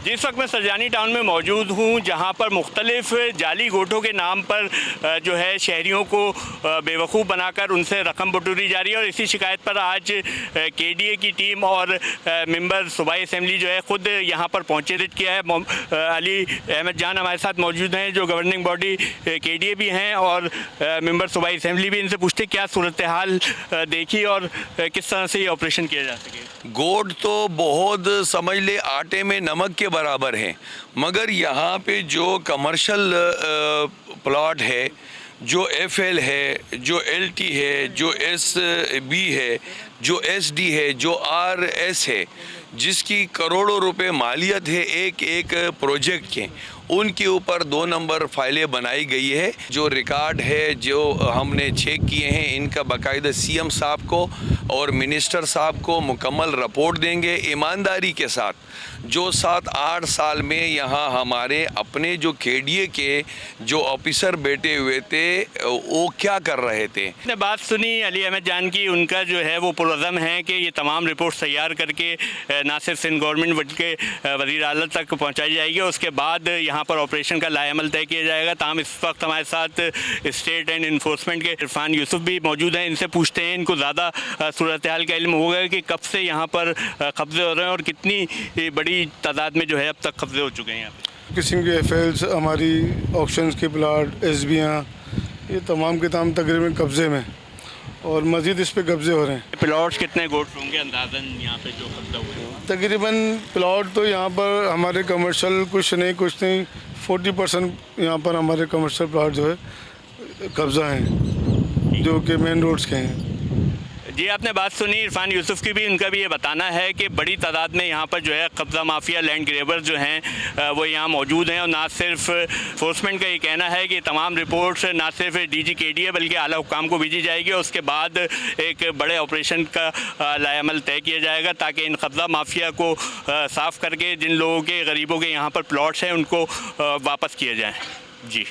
जिस वक्त मैं सरजानी टाउन में मौजूद हूँ, जहाँ पर मुख्तलिफ जाली गोटों के नाम पर जो है शहरियों को बेवकूफ़ बनाकर उनसे रकम बटोरी जा रही है। और इसी शिकायत पर आज केडीए की टीम और मेंबर सूबाई असम्बली जो है ख़ुद यहाँ पर पहुँचे। विजिट किया है। अली अहमद जान हमारे साथ मौजूद हैं, जो गवर्निंग बॉडी केडीए भी हैं और मेंबर सूबाई असम्बली भी। इनसे पूछते क्या सूरत हाल देखी और किस तरह से ये ऑपरेशन किया जा सके। गोट तो बहुत समझ ले आटे में नमक के बराबर है, मगर यहाँ पे जो कमर्शियल प्लॉट है, जो एफएल है, जो एलटी है, जो एसबी है, जो एसडी है, जो आरएस है, जिसकी करोड़ों रुपए मालियत है एक एक प्रोजेक्ट के, उनके ऊपर 2 नंबर फाइलें बनाई गई है। जो रिकॉर्ड है जो हमने चेक किए हैं, इनका बाकायदा सीएम साहब को और मिनिस्टर साहब को मुकम्मल रिपोर्ट देंगे ईमानदारी के साथ। जो 7-8 साल में यहाँ हमारे अपने जो केडीए के जो ऑफिसर बैठे हुए थे वो क्या कर रहे थे। ने बात सुनी अली अहमद जान की, उनका जो है वो पुरज़म है कि ये तमाम रिपोर्ट तैयार करके ना सिर्फ सिंध गवर्नमेंट बल्कि वज़ीर आला तक पहुँचाई जाएगी। उसके बाद यहाँ पर ऑपरेशन का लाएअमल तय किया जाएगा। ताहम इस वक्त हमारे साथ स्टेट एंड इन्फोर्समेंट के इरफान यूसुफ भी मौजूद हैं। इनसे पूछते हैं, इनको ज़्यादा सूरत हाल का इल्म होगा कि कब से यहाँ पर कब्जे हो रहे हैं और कितनी बड़ी तादाद में जो है अब तक कब्जे हो चुके हैं यहाँ पे। किस्म के एफएल्स, हमारी ऑक्शंस के प्लाट, एसबियाँ, ये तमाम के तमाम तकरीबन कब्जे में और मज़ीद इस पे कब्जे हो रहे हैं। प्लॉट्स कितने गोट होंगे अंदाज़न यहाँ पे जो कब्जा हुए हैं? तकरीबन प्लॉट तो यहाँ पर हमारे कमर्शियल कुछ नहीं 40% यहाँ पर हमारे कमर्शियल प्लॉट जो है कब्जा हैं, जो कि मेन रोड्स के हैं। जी, आपने बात सुनी इरफान यूसुफ की भी। उनका भी ये बताना है कि बड़ी तादाद में यहाँ पर जो है कब्ज़ा माफिया, लैंड ग्रेबर जो हैं वो यहाँ मौजूद हैं। और ना सिर्फ फोर्समेंट का ये कहना है कि तमाम रिपोर्ट्स ना सिर्फ डीजी केडीए बल्कि आला हुक्काम को भेजी जाएगी और उसके बाद एक बड़े ऑपरेशन का लाएअमल तय किया जाएगा, ताकि इन कब्ज़ा माफिया को साफ़ करके जिन लोगों के, गरीबों के यहाँ पर प्लॉट्स हैं, उनको वापस किया जाए। जी।